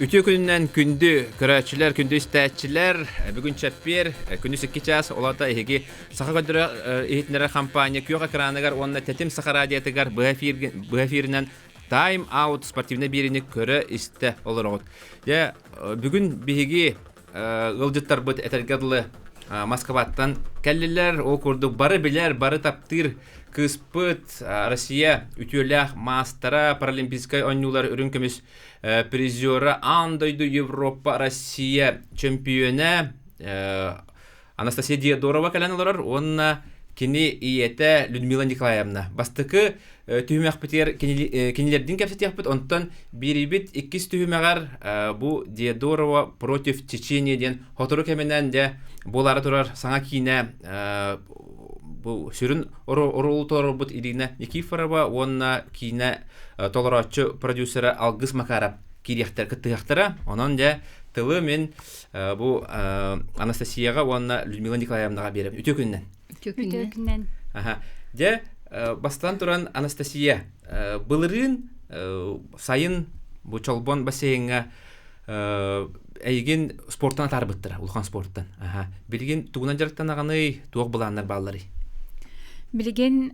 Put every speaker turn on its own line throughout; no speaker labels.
Ütü gününden kündü körәççiler, kündü istәççiler, bugün çəppir, kündü 2 час, olata ehigi sağa gödürə ehitnərə kampanya kyoqa kranagar onna tetim sağa radiyatigar bu efirindən Time Out sportivne birini körə istə olur. Ya bugün bihigi ılcıttar bıt etergadlı Moskva'dan kelliler o kurduk barı biler, barı taptır kıspıt Россия ütülək mastara paralimpiskay oyunlar ürünkümüz призера андойду Европа Россия чемпионы Анастасия Диадорова каланалар онна кини иете Людмила Николаевна бастыкы түймәк битер кинилердин кепсетяк бит онтан бирибит 2 түймәгәр бу Диадорова против Чечения ден хотору кеменен де болары турар саңа кине бу сүрүн орол торбут Ирина Никифорова онна кине толоратчы продюсеры Алгыс Макаров кирияқтар кыттыяқтара онон же тылы мен бу Анастасияга онна Людмила Николаевнаға берем үтө күннен. Же бастан туран Анастасия былырын сайын бу чолбон бассейнга эйген спорттан тарбыттыра улхан спорттан. Билген тугунан жарыктан аганы туак буланнар баллары.
Билген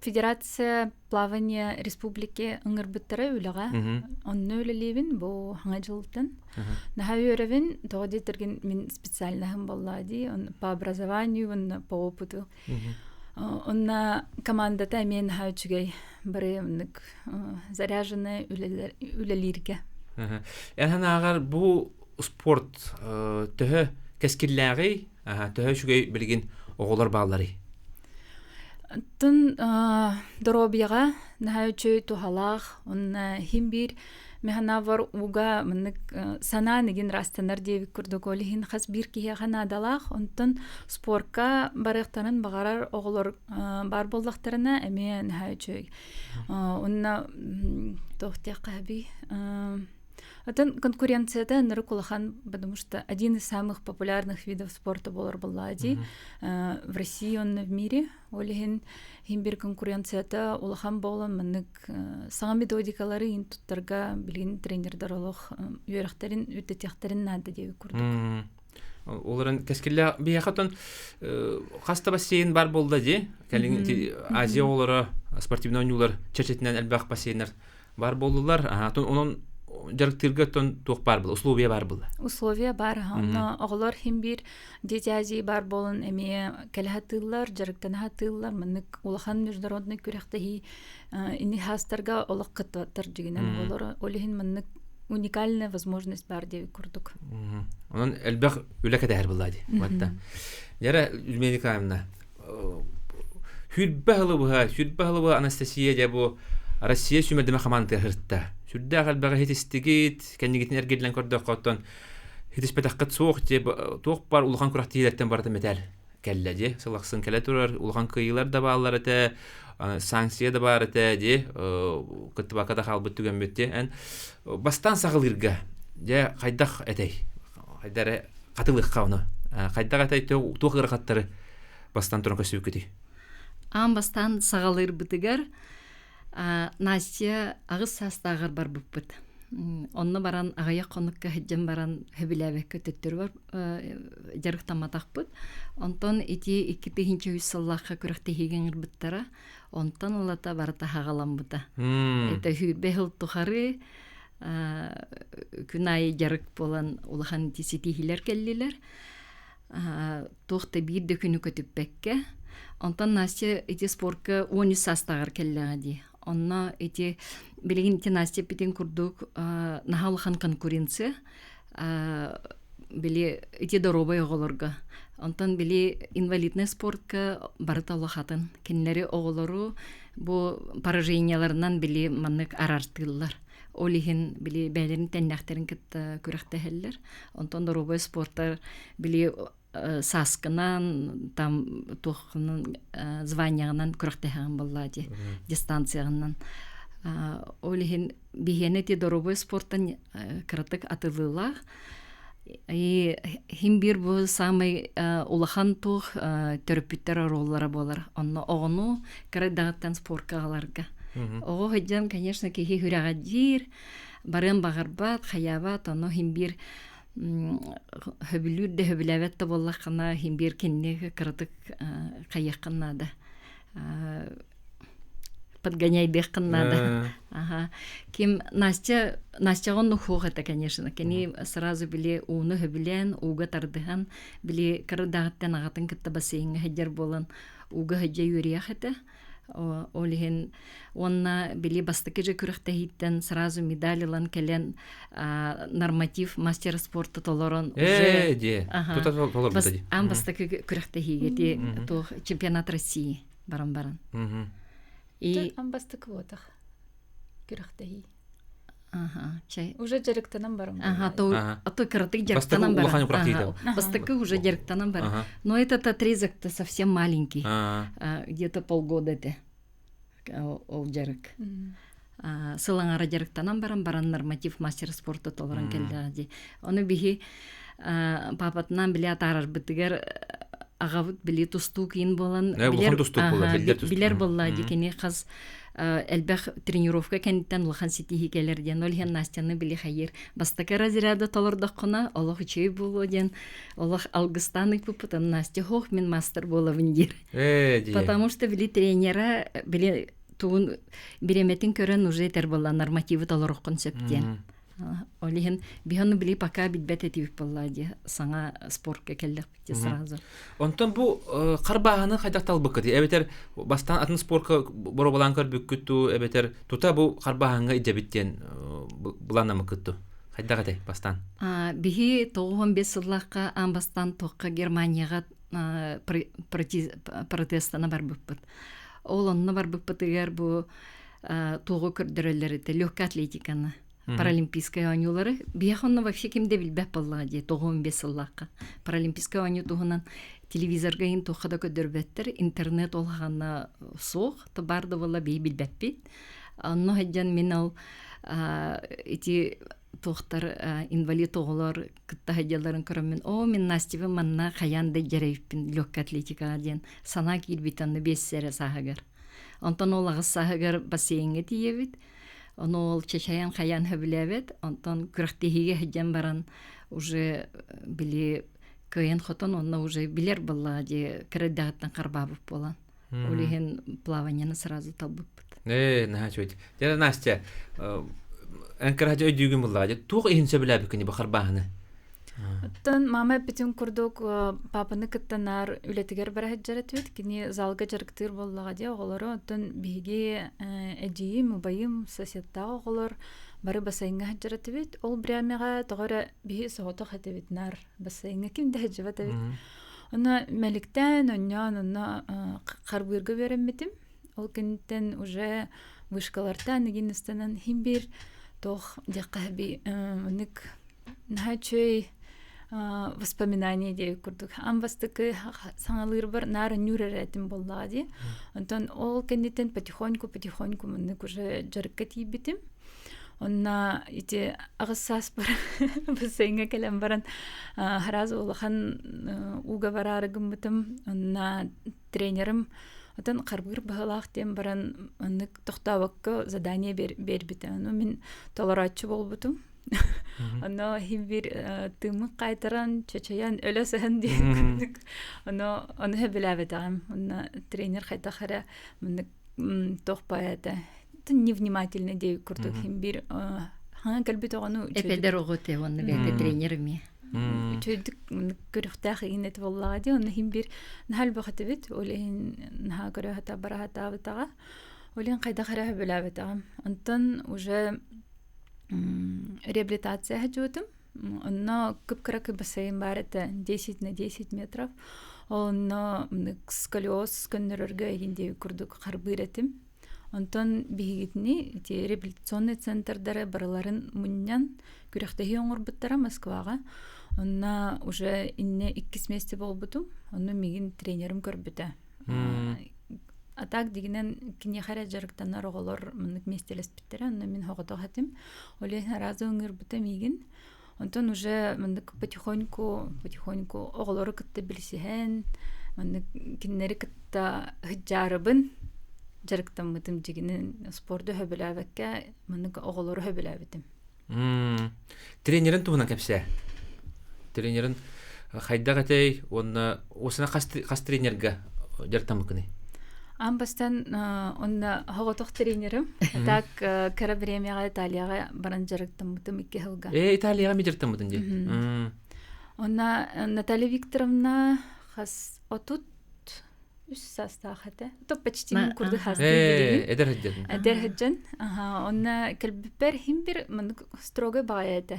Федерация плавания республики ыңырбыттары үліға. Онны өлелебін бұл хаңа жылыттан. Наха өревін тоғады терген мен специальнахым боллади. По образованию, по опыту. Онна командата мен хаучугай бары заряжены үлелерге.
Ян ағар бұл спорт түхі кәскерләғи, түхі шүгей білген оғылар бағалары.
Тын доробияға нәхәучөй тухалақ, онна химбир механавар уга мынык сана неген растанар девик күрдік олихин қас бір кияған адалақ, онтын спортқа барықтарын бағарар оғылар бар болдақтарына әме нәхәучөй. Онна тоқтияқ қәбі. Это конкуренция на рукулахан, потому что один из самых популярных видов спорта болар баллади в России, он в мире. Олеген химбир конкуренция это улахан болан маннык саңа методикалары интуттарга билген тренердар олох юрахтарын үтетяхтарын надо деп көрдік.
Оларын кәскелі бияқатын қаста бассейн бар болды де, Азия олары спортивный ойнулар чәчетінен әлбәқ бассейнер бар болдылар. Onun жарыктырга тон тук бар бул, условия бар бул.
Условия бар. Аны оглар химбир детязи бар болын эме келхатылар, жарыктан хатылар, мынык улахан международный күрәхтәһи ини хастарга олак кыттыр дигән булар. Олыһин мынык уникальная возможность бар дип күрдек.
Онан әлбәх үләкә дәһәр булды. Ватта. Яра Людмила Хүлбәһле Анастасия дә Россия сүмәдәме хаманты хыртта. Сүрдә галбага хитистигит, кәннигитен эргедлән көрдә каттан. Хитиспәтәккәт суык дип тук бар улган күрәхтиләрдән барды метал. Кәлләде, сылаксын кәлә турар, улган кыйлар да баллар әтә, санкция да бар әтә ди, кытбака да халбы түгән бетте. Бастан сагылырга. Я кайдах әтәй. Кайдары катылык кауны. Кайдак әтәй тук гыргаттары бастан торын көсүкети.
Бастан сагалыр битигәр Настя агыс састагыр бар буппыт. Онны баран агая конукка хеджем баран хебиләбе көтөттөр бар жарыктаматакпыт. Онтон ити 2000 сыллакка күрәхтә хигән биттара. Онтон улата барта хагаламбыта. Это хүбел тухары күнай жарык болан улахан тиситихилер келлилер. Тохта бир дөкүнү көтүппекке. Онтон Настя ити спортка 10 састагыр келләди. Онна эти билген Настя питен курдук нахалхан конкуренция били эти доробай оголорга. Онтан били инвалидный спортка барыта лохатын. Кенлери оголору бу пораженияларынан били маннык арартылар. Олиһин били бәйләрен тәннәхтерин китте күрәхтәһелләр. Онтан доробай спорттар били саскынан там тухнын званиянан күрәхтәһән буллади дистанциянан олиһин бихенети доробой спорттан кратык атылыла и химбир бу самый улахан тух терапевттер роллары болар. Онны огону кредаттан спортка аларга. Ого хәҗәм, конечно, ки хүрәгә дир барын бағарбат, хаябат, оно химбир хөбүлүр де хөбүләбәт та боллаққана химбир кеннеге кырдык қайыққаннады. Подгоняйдыққаннады. Ким Настя он хух это, конечно. Кени сразу били уны хөбүлән, уга тардыхан, били кырдагыттан агатын кытта бассейнге хәҗәр болан, уга хәҗә юриях это. Олиген онна били бастыки же күрәхтәһиттен сразу медалилан келен норматив мастер спорта толорон уже
Тута толор бутади.
Бастыки күрәхтәһиге ти то чемпионат России баран.
И бастык вотах күрәхтәһи.
Чай.
Уже жарыктанан барам.
То каратык жарыктанан барам. Бастыки уже жарыктанан барам. Но этот отрезок-то совсем маленький. Где-то полгода это. Ол жарык. Сылаңара жарыктанан баран норматив мастер спорта толоран келди. Оны бихи папатынан биле атарар битигер агавыт биле тусту кийин болан билер болла дикени кыз элбэх тренировка кенттен улхан ситихи келерден олхен Настяны били хайыр бастака разряда толордаккына Аллах чөй болоден Аллах алгыстаны пупутан Настя хох мен мастер болавындир. Потому что били тренера били туун биреметин көрөн уже тер болла нормативы толорок концептен. Олиген биханы били пока битбет этип боллади саңа спортка келдик бите сразу.
Онтон бу карбаганы кайдактал быкты. Эбетер бастан атын спортка боробалан көр бүккүтү, эбетер тута бу карбаганга идебиттен булана мыкытту. Кайдагытай бастан.
Бихи 95 сыллакка бастан токка Германияга протестана бар бүппүт. Ол онна бар бүппүтүгер бу тогу көрдөрөлөрү легкая атлетиканы. Паралимпийская ойнулары. Бияхонна вообще кимде билбеп боллади 95 сыллакка. Паралимпийская ойну тугунан телевизорга ин тохада көдөрбөттөр, интернет олганна сох, то барды болла билбеппит. Анно хаджан мен ал эти тохтар инвалид оголор кытта хаджаларын көрөмүн. Мен Настя манна хаянда жерейппин легкая атлетика ден сана кирбитанны 5 сере сахагар. Антон олагы сахагар бассейнге тиебит. Оны ол чечаян хаян хөбіләбет, онтан күрәхтехиге хәджән баран уже били көйен хотон, онна уже билер болла, де кірәддағыттан қарбабып болан. Олеген плаванияны сразу талбып бұд.
Нахачует. Деді Настя, әнкір хәджа өйдүйген болла, де туқ ехін сөбіләбі күні бұқар бағыны?
Оттан мама битин курдук папаны кыттанар үлетигер бара хаджаратыт кини залга жарыктыр боллага де оголору оттан биге эжиим убайым соседта оголор бары басайынга хаджаратыт ол брамега тогора биги согото хатыбитнар басайынга кимде хаджабатыт она меликтен онна карбырга береммитим ол кенттен уже вышкалардан игинстанан химбир тох декаби ник нахачой воспоминания де курдук. Бастыкы саңалыр бар нары нүрәретим боллади. Антон ол кеннетен потихоньку мынык уже жарыкка тибитим. Онна ити агысас бар бассейнге келем баран хараз улахан уга барарыгым битим. Онна тренерим отан карбыр бахалах тем баран мынык тохтабакка задание бербите. Ну мен толоратчы болбутум. Оно химбир тымы кайтаран чачаян өлөсен дейік. Оно хөбіләбетағым. Оно тренер қайтақара тоқпай әді. Невнимательный дейік күрдік химбир. Хаңа кәлбет оғану...
Эпедер оғыте оны бәді тренеріме.
Чөйдік көріқтақ ең әті боллаға де. Оны химбир нәхәл бақыты бет. Олейін нәха көрі хата бара хата абытаға. Олейін қайтақара хөбіләбетағым. Антон уже... реабилитация хаджутым. Онно кыпкыракы бассейн бар это 10 на 10 метров. Онно сколиоз көннөрөргө эгинде курдук карбыретим. Онтон бигитни эти реабилитационный центрдары барыларын муннян күрәхтәһи оңорбуттара Москвага. Онна уже инне 2 месте болбутум. Онно мигин тренерим көрбүтә. А так дигенен кине хара жарыктанар оголор мынык местелес биттер, анна мен хогото хатым. Оле разы өңөр битемиген. Онтон уже мынык потихоньку оголору кытты билсиһен, мынык киннери кытта хыджарыбын жарыктан мытым дигенен спорту хөбөләбеккә, мынык оголору хөбөләбетим.
Тренерин туһунан кепсе. Тренерин хайдага тей онна осына кас тренерга жартамыкны.
Амбастан онна хоготох тренерим. Так кара премияга Италияга баран жарыктым мутым 2 жылга.
Италияга ми жартамытын же.
Онна Наталья Викторовна хас отут үс састахата. То почти не курды хасты. Эдерхеджен. Онна келбипер химбир мен строго баята.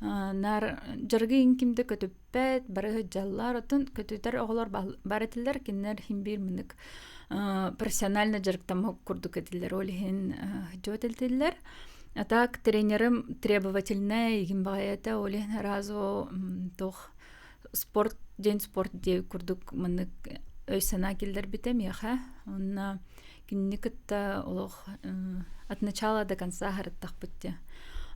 Нар жаргы инкимде көтөппет, бары жаллар отун көтөтөр оглор баратылар кинер химбир меник профессионально жарыктам курду кетилер олихин жотелтилер. А так тренерым требовательная игин баята олихин разо тох спорт день спорт дей курдук меник өйсана килдер битем яха. Он кинникетта олох от начала до конца хараттах битте.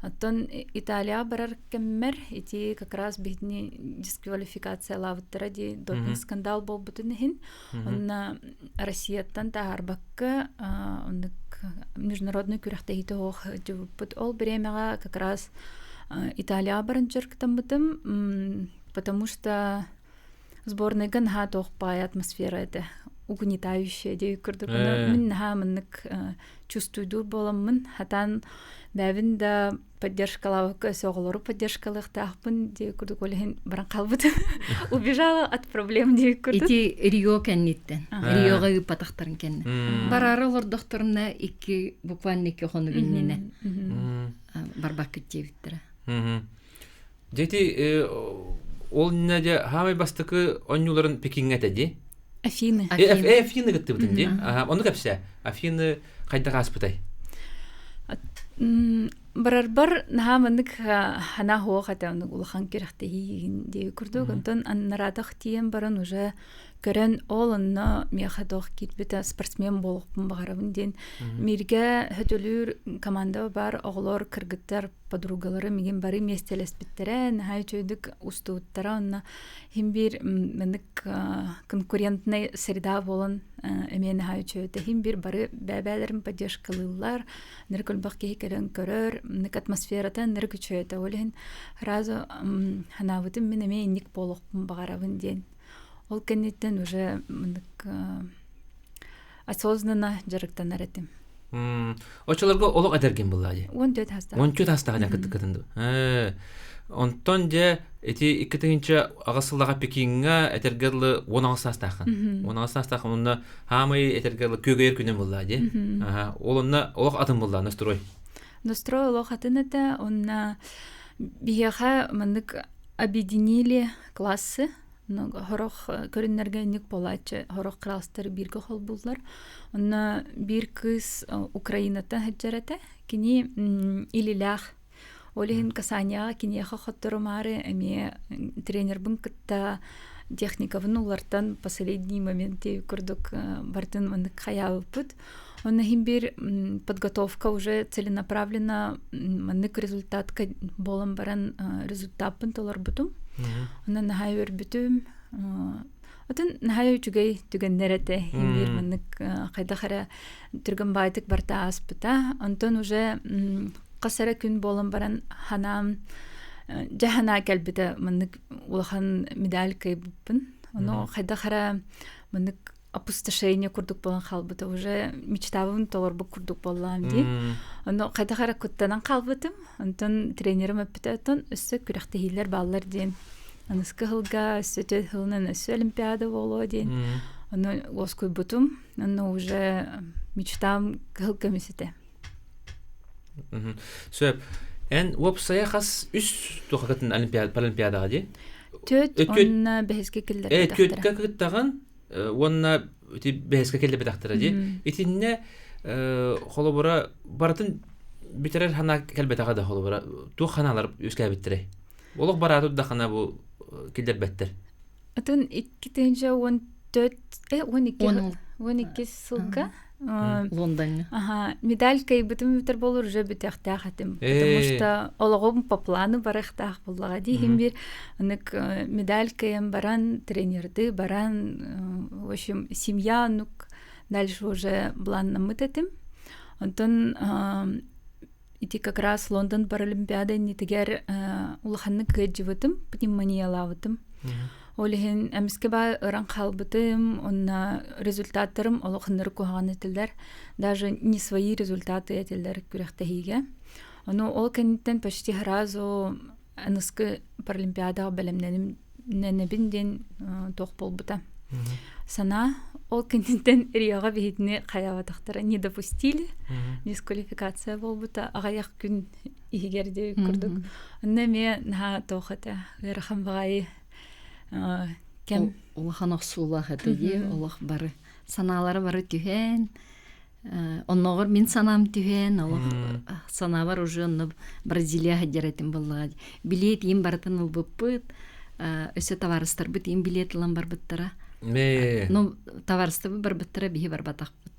Оттон Италия барар кеммер, ити как раз битни дисквалификация лавыттыра ди допинг скандал бол бутынхин. Онна Россияттан таарбакка международный күрәхтә ите ох жубут ол бремяга как раз Италия баран жырктан бутым, потому что сборная ганха тох пай атмосфера это угнетающая дей күрдүк. Мен хамыннык чувствуйдур боламмын, хатан бәвин да поддержкалавыкка соголору поддержкалыктахпын дей күрдүк. Олехин баран калбыт. Убежала от проблем дей күрдүк.
Ити Рио кенниттен. Риога ыпатактарын кенне. Барары олар докторуна 2 буквально 2 хону билнине. Барбак күттебиттер.
Дети ол неде хамай бастыкы онюларын Пекинге теди.
Афины.
Афины гытты бутын ди. Оны кепсе. Афины кайдага аспытай.
Барар нахамындык хана хоохата улахан керахтеги дей күрдүк. Онтон аннаратах тиен баран уже көрөн олынна мехадох китбите спортсмен болуппун багарабын ден. Мирге хөтөлүр команда бар оглор кыргыттар подругалары миген бары местелеспиттере нахай чөйдүк устууттара онна химбир мынык конкурентный среда болон эмен нахай чөйдө химбир бары бәбәлерин поддержкалылар неркөл бакки керен көрөр нык атмосфератан нерк чөйдө олен разо ханавытым мен эме ник болуппун багарабын ден. Ол кеннеттен уже осознанно жарыктан аретим.
Очолорго олог адерген буллади.
14 хаста.
14 хастага кытынды. Онтон же эти 2-нче агысылдага Пекинге этергерлы 16 хастагын. 16 хастагын онда хамы этергерлы көгөр күнү буллади. Олонна олог атын булла настрой.
Настрой олог атын это онна бияха мындык объединили классы. Хорох көрүннөргө ник болачы хорох класстары бирге хол булдылар. Онна бир кыз Украинада хаджарата кини илилах олин касания кини хохоттор мары эме тренер бункта техникавын улардан последний моменте көрдүк бартын мындык хаябыт. Онна химбир подготовка уже целенаправленно мындык результатка болом баран результатпын толар бутум. Онна нахайыр бүтүм. Отын нахайыр түгей түгеннерете химбир мындык кайдахара түргөн байтык барта аспыта. Онтон уже касара күн болом баран ханам жахана келбите мындык улахан медаль кайбыппын. Оно кайдахара мындык опустошение курдук болан халбыта уже мечтабым толорбу курдук боллам ди. Оно кайдахара куттанан калбытым. Онтон тренерим өппүтөтөн өссө күрәктеһилер баллар ден. Аныскы хылга өссө хылнын өссө олимпиада боло ден. Оно оскуй бутум. Оно уже мечтам кыл комиссите.
Сөп. Эн вопсая хас үс тухакатын олимпиадага ди.
Төт онна бехеске келдер.
Төткө кыттаган онна бехеске келде бетактыра ди. Итинне холобора бартын битерер хана келбетага да холобора ту ханалар үскә биттере. Олог барады да хана бу келдер беттер.
Атын 12 сылга
Лондон.
Медаль кайбытым битер болур уже битехтахатым. Потому что ологом по плану барахтах буллага ди химбир анык медаль кайым баран тренерды баран в общем семья нук дальше уже план намытатым. Антон ити как раз Лондон Паралимпиада нитигер улаханны кыджыбытым, пневмониялавытым. Олихин әміске ба ыран қалбытым, онна результаттарым олықыныр куханы тілдер, даже не свои результаты етілдер күректігіге. Оны ол кәнеттен почти разу әніскі Паралимпиадаға бәлемненім нәнебінден тоқ болбыта. Сана ол кәнеттен Риоға бейдіне қаяватықтары не допустили, дисквалификация болбыта, ағаяқ күн егерде күрдік. Онна ме наға тоқыта, ғырхан бағайы кем
улахан оксуулах этеди улах бары санаалары бары түһен онногор мин санам түһен улах сана бар уже онно Бразилия хадеретин боллага билет им бартын улбыппыт өсө товарыстар бит им билет лан бар быттара ну товарыстар бар быттара бихи бар батакпыт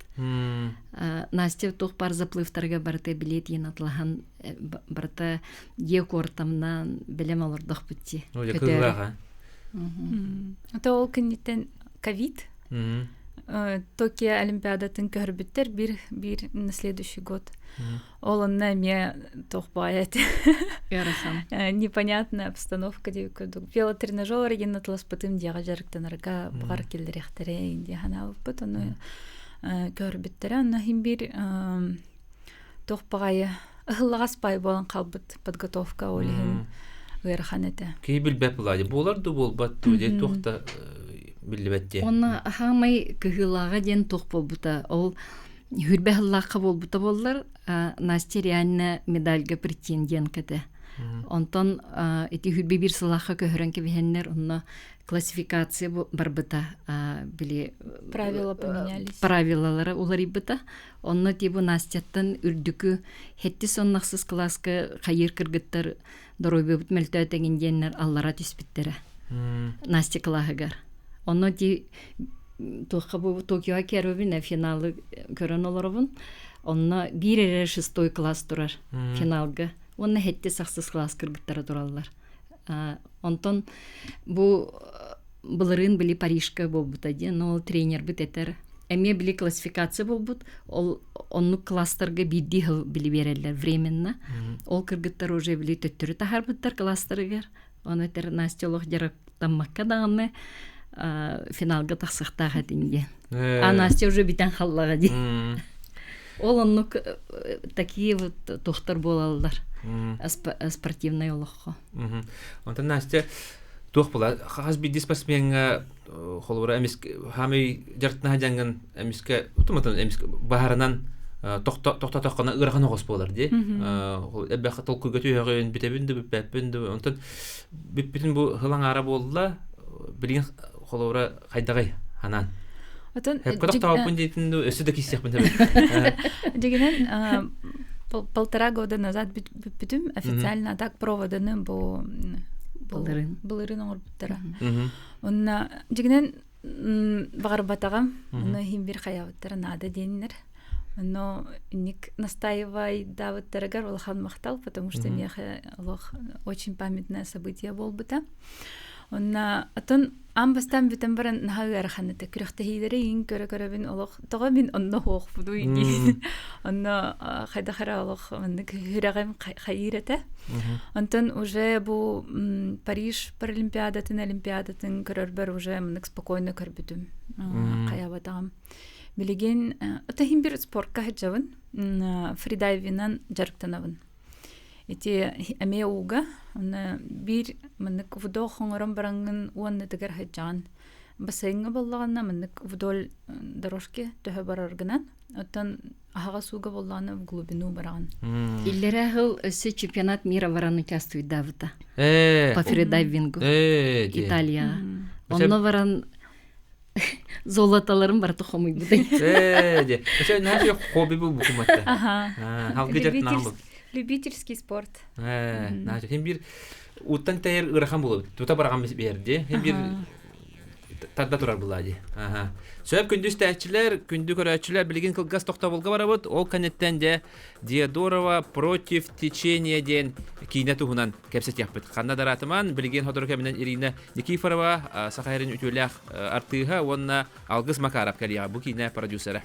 Настя тух пар заплывтарга барты билет ен атлахан барта ек ортамнан билем алырдык битти
Ата ол кеннеттен ковид. Токио Олимпиадатын көрбіттер бір на следующий год. Ол онна ме тоқпайет. Непонятная обстановка. Велотренажер ен атлас потым дияға жарықтанарға бұғар келдіректері инде хана өппіт. Оны көрбіттері. Онна хим бір тоқпағайы ығылағас бай болан қалбыт подготовка олығын.
Кейбіл бәпілады. Боларды болбатты өде тоқта білібәтте.
Оны хамай күхілаға ден тоқ болбыта. Ол хүрбәхіллаққа болбыта болдар. Настя реально медальға претенденткеті. Онтан эти хүрбе бір сылаққа көхірен кебехенлер онна классификация барбыта.
Правила поменялись.
Правилалары олар ибыта. Онна тебу Настяттан үрдікі хетті соннақсыз класска қайыр кіргіттар доройбы бұт мәлтөтеген денлер аллара түспіттері. Настя клағығар. Онна ти тоққа бұл Токиоға кәрөбін финалы көрін оларыбын. Онна 1-6 класс тұрар финалға. Онна хетті сақсыз класс кіргіттары тұралар. Онтон бұлырын білі Парижка бол бұтады, но ол тренер бұт етер. Әме білі классификация бол бұт, онны кластарға бидді ғыл білі берелер временно. Ол кіргіттар уже білі төттірі тахар бұттар кластарығар. Оны өтер Настя олық жарақтанмаққа дағаны финалға тақсықтаға дейінген. Настя уже бітен қаллаға дейін. Ол онны такие вот тоқтар болалдар. Спортивный олыққа.
Онтан Настя тух була. Хас бидди спортсменга холора эмиске хами жартна жанган эмиске утуматан эмиске баарынан тоқтатаққана ырахана гос болар ди. Эббе хатыл күгөтү битебинде биппенде онтан биппитин бу хылаңара болла билген холора кайдагай ханан. Хеп кадактаапын дейтин өсү да киссек бинде.
Дегенен 1,5 года назад битим официально так проводаны бу Былырын оңырбыттара. Онна дегенен бағарбатаға, оны хим бір қаябыттара нада дейінер. Но ник настаивай давыттарагар олхан мақтал, потому что меха очень памятное событие бол быта. Онна атын амбастан битен баран нахагы араханыты күріқті хейдері ең көрі-көрі олық. Тоға мен онна хоқ бұду еңген. Онна қайда-қара олық хүрағым қайыреті. Онтан уже бұл Париж Паралимпиадатын, Олимпиадатын көрір бір уже мұнық спокойно көрбітім қаябатағым. Білеген, ұта хим бір спортқа хеджавын, фридайвинан жарықтанавын. Эти әме уға, бір мұнық вудол қоңырым бараңын уанны тігір хаджан. Басайынға болағына мұнық вудол дорожке төхі барарғынан, оттан ағаға суға болағына в глубину бараған.
Иллері ғыл өсі чемпионат мира баран участвует давыта. По фридайвингу. Италия. Онно баран золоталарым бар тұқымы бұдай.
Өсі нәжі хобби бұл бұқыматты. Халғы жартынан бұл.
Любительский спорт.
Хем бир уттан тәйір ұрақан болып, тута бараған берді. Хем бир тадда тұрар бұлады. Сөйіп күндіз тәтчілер, күнді көрәтчілер білген қылғас тоқта болға барабыд, ол кәнеттен де Диодорова против течения ден кейіне тұғынан кәпсет яқпыд. Қанда даратыман білген ходыр кәмінен Ирина Никифорова сақайрын үтілях артыға, онына Алғыз Макаров кәлияға бұл кейіне продюсері.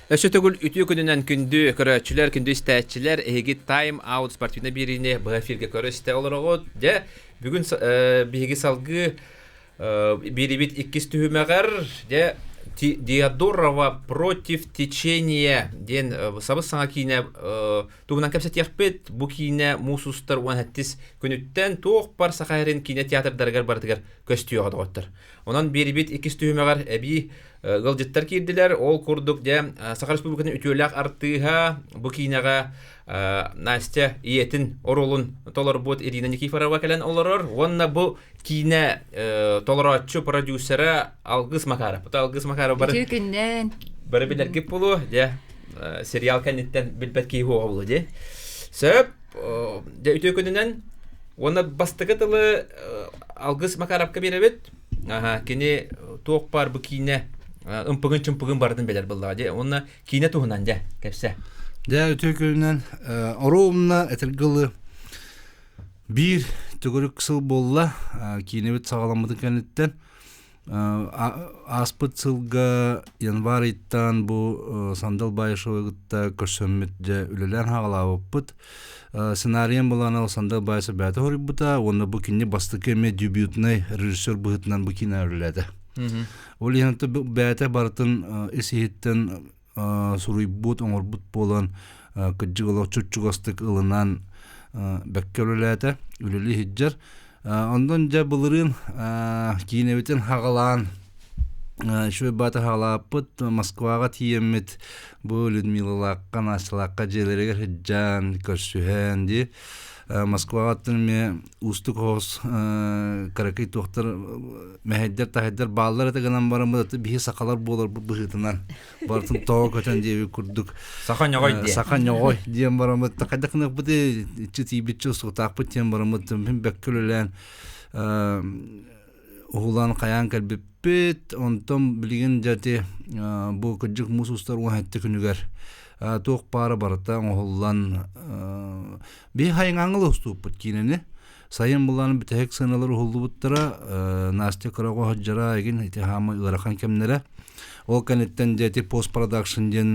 Өсөтөгүл үтүү күнүнөн күндү көрөчүлөр күндү истәчилер эги тайм аут спортивна бирине бафирге көрөстө олорого же бүгүн биги салгы бирибит 2 түһүмөгөр же Диадорова против течения ден сабыз саңа кийне тугунан кепсет яхпет бу кийне мусустар уан хаттис күнүттен тоқ бар сахарин кийне театрдаргар бартыгар көстүөгө доготтар. Онан бирибит 2 түһүмөгөр эби гылжыттар кирдилер, ол курдук де Саха Республикатын үтүөлөк артыга бу кинага Настя иетин оролун толорбут Ирина Никифорова келен олорор. Онна бу кине толорочу продюсера Алгыс Макаров. Алгыс Макаров бар.
Күннен
Бары билер кеп болу, де сериал кенеттен билбет ки болу де. Сөп де үтүө күнүнөн онна бастыгытылы Алгыс Макаровка беребет. Кини тоқ бар бу кине ымпыгын бардын белер булла де. Онна кине туһунан де кепсе.
Де өтөкөннен ороумна этергылы бир түгөрүк сыл болла кинебит сагаламыды кенеттен аспыт сылга январыттан бу Сандал Байышовыгытта көрсөммүт же үлелен хагалабыппыт сценарием булана Сандал Байысы бәті хорибыта оны бу кине бастыкеме дебютный режиссер быгытынан бу кине өріледі. Ол янты бәті бартын исихиттен суруйбут оңорбут болан кыджыгылы чүччугастык ылынан бәккөлөләті үлелі хиджар. Ондан жа бұлырын кейінебетін хағалан шөй баты хағалапыт Москваға тиеммет бұл Людмилалаққа насылаққа желерегер хиджан көрсүхен де Москваға аттын устук хоос каракай тоқтар мәхеддер тахеддер баллар этегенен барамыды бихи сақалар болар бұғытынан бартын тоғы көтен деуі күрдік
Сахан
нёгой диен барамыды тақайдақынық бұды читибитчі сұқтақпы тен барамыды мен бәккөлілен ұғылан қаян кәлбеппет онтан білген жәте бұл күджік мұсустар оңайтты күнігер тоқ пары барыта оғылан бей хайын аңылы ұстуыппыт кейінені сайын бұланы бітәк сыналар ұғылды бұттыра Настя Крого хаджара еген хамы ұларақан кемнері ол кәнеттен жәте постпродакшн ден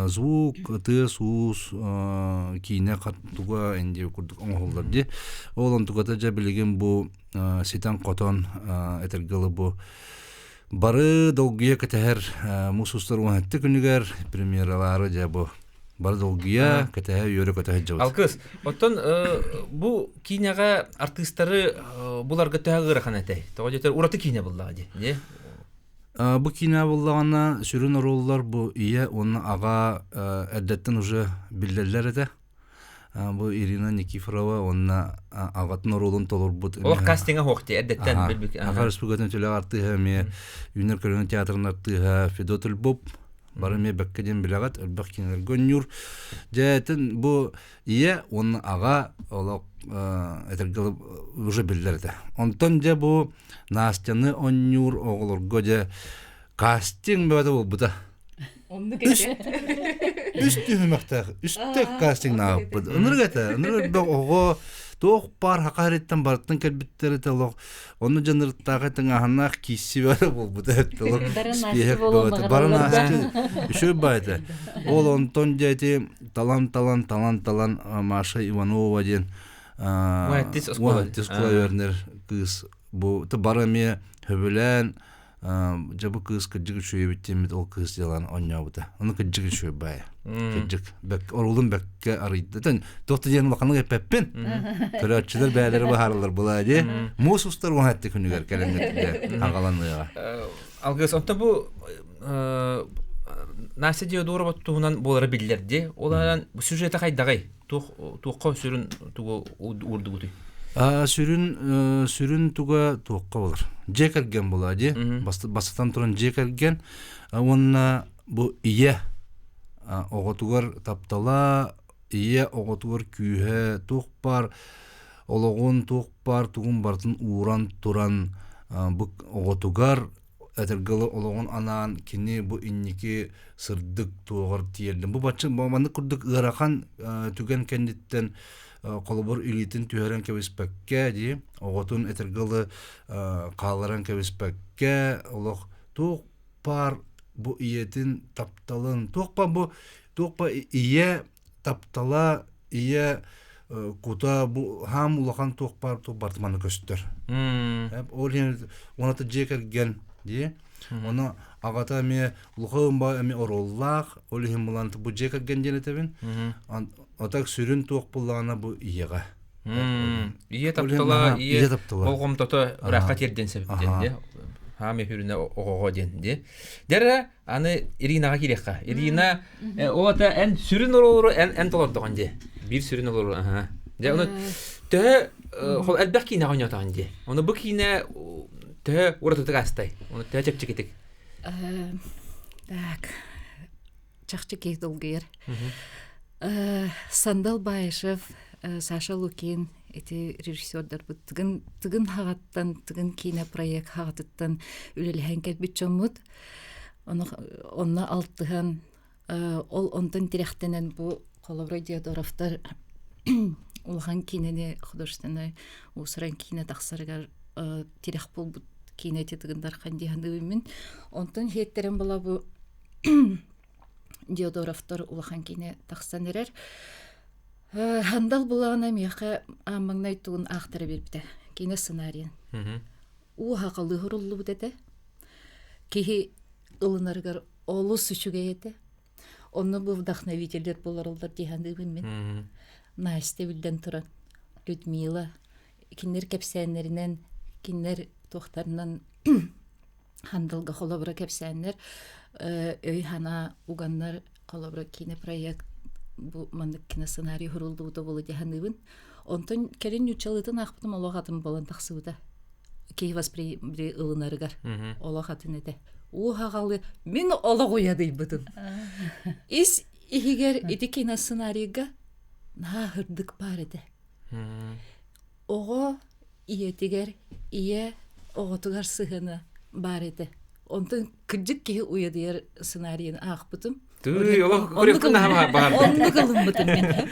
звук, тыс, уыз кейіне қаттуға әндеу күрдік оғылдар де ол онтуғата жа білеген бұл сетан қотон әтергілі бұл бары долгия кәтәһәр мусустар уәнәтті күнігер премьералары жабы. Бары долгия кәтәһәр йөрі кәтәһәр жабы.
Алкыз, оттан бу киняға артистары бұларға тәғыры қанәтәй. Тоғадетер ураты киня бұллағы де.
Бу киня бұллағана сүрін ороллар бу ие оны аға әддеттен уже білдерлер әді. Бу Ирина Никифорова онна агатын оролун толор бут.
Олар кастинга хоқти әддеттен билбик.
Саха Республикатын төлөг артыга ме Юнер көргөн театрын артыга Федотл Боб бары ме бәккеден билагат өлбәк кинер гонюр. Жәтен бу ие он ага олак этергел уже билдерде. Онтон же бу Настяны онюр оглор годе кастинг бәдә бу бута. Үсті хүміқтағы, үсті кастинг нағып. Үніргеті, оғы тоқ бар хақареттен бартын кәлбіттері тәліқ. Оны жанырыттағы тыңағанақ кейсі бәрі бол бұды әттілік. Спехек бөті. Барын асты үші байды. Ол онтон жәйті талан Маша Иванова ден
Уәттіс ұсқылай
өрнер кыз. Бары ме хөбілән жабы кыз кыджыгы шүйе биттемет ол кыз делан оннябыта. Оны кыджыгы шүйе бая. Кыджык. Орулун бәкке арыйды. Тоқты ден вақанлық еппеппен. Төрәтшілер бәлері бағарылар бұла де. Мусустар оңатты күнігер кәлемдетті ағаланныға.
Алгыз, онта бұл Настя Диадорова туғынан болары білдер де. Олардан сюжеті қайдағай? Туққа сүрін урды бұты?
Сүрін туға туаққа болар. Жекерген бола де. Бастатан тұран жекерген. Онна бұл ие оғытуғар таптала, ие оғытуғар күйе туқ бар, олығын туқ бар, туғын бартын уран тұран бұл оғытуғар әтіргілі олығын анан кені бұл иннеке сырдық туғар тиелдім. Бұл бачы маманы күрдік ұғарақан түген кәндеттен қолыбыр үлітін түйерен кәвеспәкке де, оғытын әтіргілі қаларан кәвеспәкке олық туқ бар бу иетин тапталын туқпа ие таптала ие кута бу хам улахан туқпар ту бартманы көстөр. Ол онаты жекерген ди. Оны агата ме улхым ба эми ороллах, ол химланты бу жекерген денетебин. Атак сүрүн туқ буллана бу иега.
Ие таптала, ие болгом тото рахат ерден себептен де. Хами хүрүнө ого денди. Дера аны Иринага кирекка. Ирина олата эн сүрүн олору эн толордогон де. Бир сүрүн олору. Де оны тэ хол элбек кине гоньотан де. Оны бу кине тэ урата тагастай. Оны тэ чепчекетик.
Так. Чахчекек долгер. Сандал Байышев, Саша Лукин, эти режиссердар бу тыгын хагаттан тыгын кино проект хагаттан үлелген кетбит чомут. Онна алтыган ол онтан тирехтенен бу колобродия дорафтар улхан кинене художественный усран кино тахсарга тирех бул кино тетигиндар хандиhandыбын. Онтан хеттерен була бу Диодоровтор улахан кине тахсан эрер. Хандал булана меха аммаңнай туун ахтара бербите. Кине сценарийин. У хакылы хуруллу бутете. Кихи ылынаргар олу сүчүгейете. Онны бу вдохновителер боларылдар дихандыбын мен. Настя билден туран. Людмила. Кинер кепсәннәреннән, кинер тохтарынан хандалга холобра кепсәннәр. Өй хана уганнар колобра кине проект бу мандык кине сценарий хурулду да болу диханыбын. Онтон керенючалытын ахпытым олоғатын болан тақсыбыда. Кей восприимри ылынарыгар олоғатын еді. Ухағалы мен олоқ уядый бұдым. Ис игер иди кине сценарийга на хырдык бар еді. Оғы иетігер ие оғытығар сығыны бар еді. Онтон кыржык ки уядыр сценарийин ахпытым. Онны кылым бутым мен.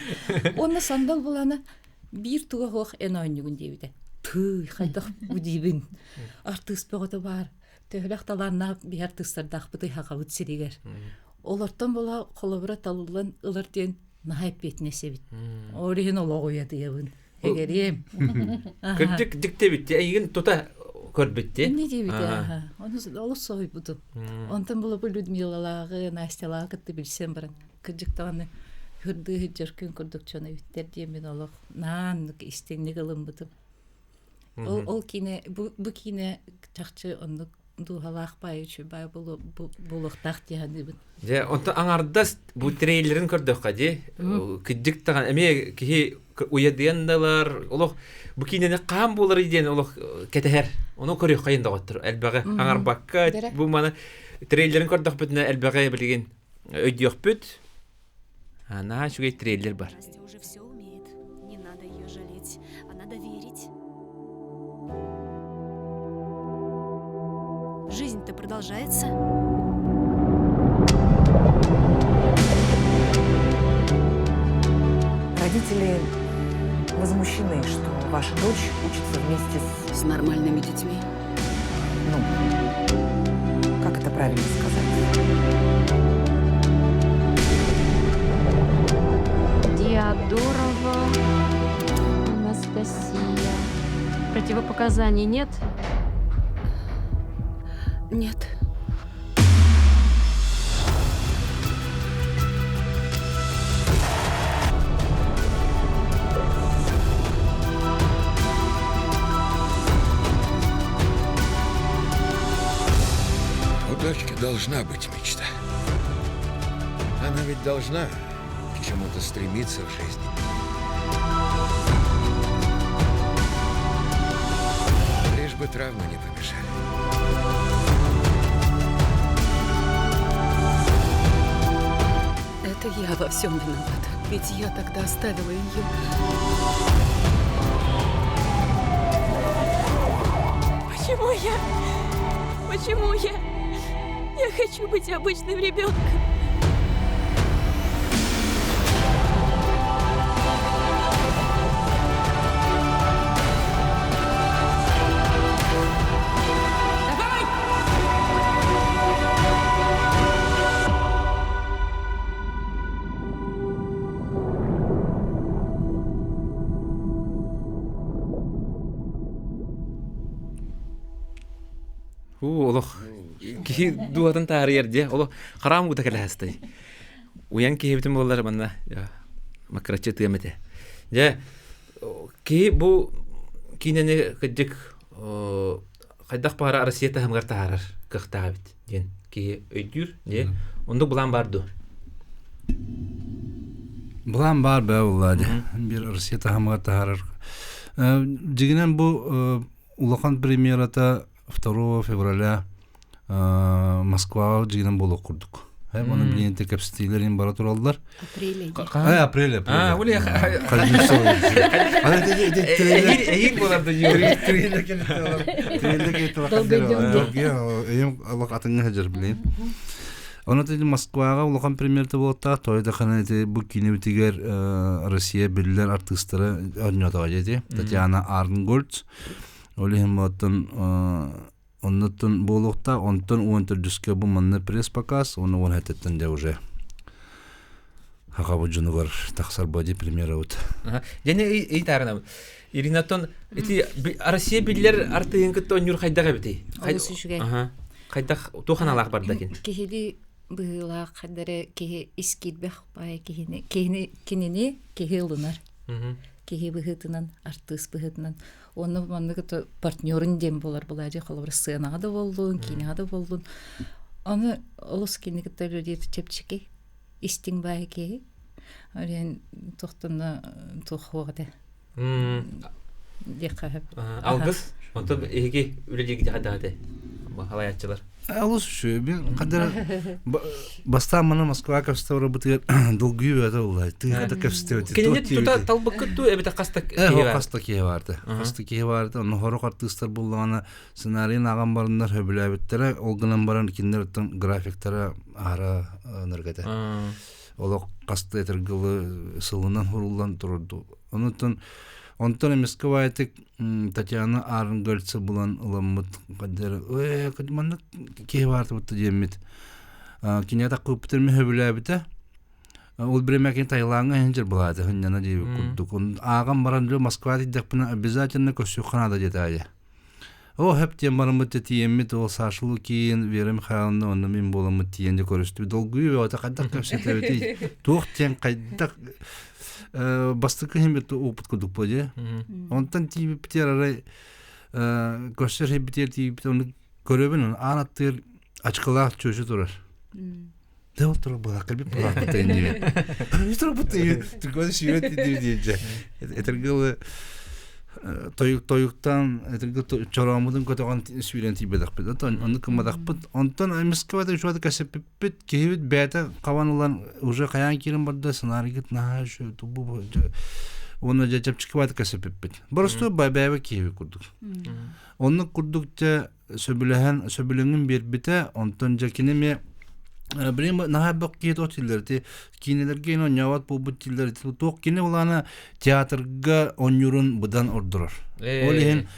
Онны сандал булана бир туга хох энойнугун дейбиде. Тый хайдах будибин. Артыс богота бар. Төхлөх таларна би артыстардах бутый хагабыт сиригер. Олортон була колобра талулан ылыртен нахайп бетине себит. Орихин олог уядыябын. Эгерем.
Кыржык диктебит. Эйген тута көрбетте.
Не дейбиде. Оны олус сой буду. Онтон була бу Людмилалағы, Настялағы кытты билсем баран. Кыржыктаны хүрді жүркін көрдік чоны үттер дейм мен олық. Нааннык истеңні кылым буду. Ол кине, бу кине чакчы онды духалақ бай үші бай болуқтақ дейхандыбын.
Же, онтон аңардас бу трейлерин көрдік қади. Кыржыктаған, әме кихи уядыяндалар, олық бу кинени қам болар иден олық кетехер. Onu көрөк кайында готтур. Элбеге аңар бакка бу мана трейлерин көрдүк бүтүнө элбеге билген өйдүк бүт. Ана шугай трейлер бар.
Уже все умеет. Не надо ее жалеть, а надо верить. Жизнь-то продолжается.
Родители возмущены, что ваша дочь учится вместе
с нормальными детьми.
Ну, как это правильно сказать?
Диодорова Анастасия. Противопоказаний нет?
Нет.
У дочки должна быть мечта. Она ведь должна к чему-то стремиться в жизни. Лишь бы травмы не помешали.
Это я во всем виновата. Ведь я тогда оставила ее.
Почему я? Почему я? Я хочу быть обычным ребенком.
олох ки дуатын тарыерде олох харам гута келестай. Уян ки битим боллар манна макрачы тымете. Я ки бу кинене кыдык кайдак пара Россияда хамгар тарар кыктабит ден ки өйдүр де онда булан барды.
Булан бар бе улады. Бир Россияда хамгар тарар. Дигенен бу улахан премьерата 2 февраля Москва дигенен болу курдук. Onun bilinte kapsitelerin bana turallar. April.
Öyle ya. Ehir bolardı diyor.
Allah atını hacer bileyim. Ona dedi Moskva'ya ulakan premier'de bolta toyda kanete bu kine bitiger Rusya birler artistleri oynadı dedi. Tatiana Arngold. Öyle hem batın Оннотон болуқта, онтон уонтырдүскө бу манна пресс-показ, оны он хәттен дә уже. Хакабы жунугар тахсар боди премьера ут.
Және эйтарына. Иринатон эти Россия биллер артыгын тонюр хайдага бити. Ага. Хайдак туханалар бардакин.
Кехили была кадары кехи искидбэх бай кехини кехилунар. Кехи быгытынан артист быгытынан оны манныгы партнерын дем болар булажы холор сценага да болдун, кинега да болдун. Аны олус кинеге төлөдү чепчики истин байки. Арен тохтона тохугда. Декап.
Алгыс. Онто эги үлелеги дагады. Бу халаятчылар.
Алус şu ben kadar basta mana Moskva kapsıta работает долгую это улай. Ты это kapsıta.
Кинеде талбыкты эбите кастак.
Кастаки vardı. Кастаки vardı. Onu horok artistler bulduğuna senaryon ağam barınlar höbüləbitlərə, olğunan baran kinlerdən grafiklərə ara nərgədə. Olaq qasta etirgılı sılından huruldan dururdu. Онтон Москва этик Татьяна Арнгольца булан ыламмыт кадер. Кадманны кеварты бутты демит. Кинята куптерме хөбүләбите. Ул бремәкен Таиландга хенҗер булады. Хыннана дип курдук. Агам баран Москва дидек буна обязательно көсүханада жетәде. О хеп тем бармыт тиемит ол сашлу кийин верем ханны онны мен боламыт тиенде көрүстү. Долгуй ва такадак көсөтөбүти. Тук тен кайдак бастыкы хемет опыт кудук боде. Онтан тиби питер көсөр хебитер тиби оны көрөбүн анаттыр ачкылак чөшү турар. Да отур бала калби бала тенди. Мистер бутты тигоз ширети диже. Этергыл тоюктан этергыл чорамудун көтөгөн сүйлен тибедак бит. Аны кымадак бит. Онтан Москвада шуада касеппит кебит бета каванылан уже каян кирин барды сценарийгит наш тубу. Оны жачапчыкват касеппит. Просто бабаева кеби курдук. Оны курдукта сөбүлөгөн бербите онтан жакинеме Брим нахабак кит отиллерти кинелерге но няват побутиллерти ток кине улана театрга онюрун будан ордурар. Олен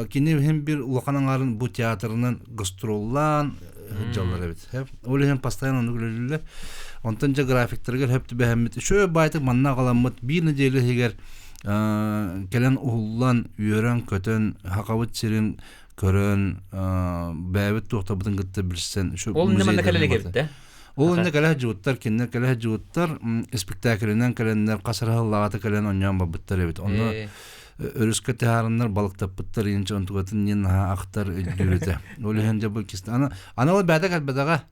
кине hem bir улаканаңарын бу театрынан гастроллан жаллар бит. Олен постоянно onu görülürler. Ondan ja grafiklerге hepti behammet. Şö baytık manna galammat bir nedeli heger gelen уллан үйрөн көтөн хакабыт сирин көрөн бәбит тоқтабытын гытты билсен шу
ол немне келеле кепти.
Ол инде келе жуттар кинне келе жуттар спектакльнен келендер касыраллага келен оньян бабыттар бит. Оны өрүскө театрнар балыктап буттар инче онтугатын нен актар жүрөтө. Ол хенде бу кистана. Ана ол бәдә калбадага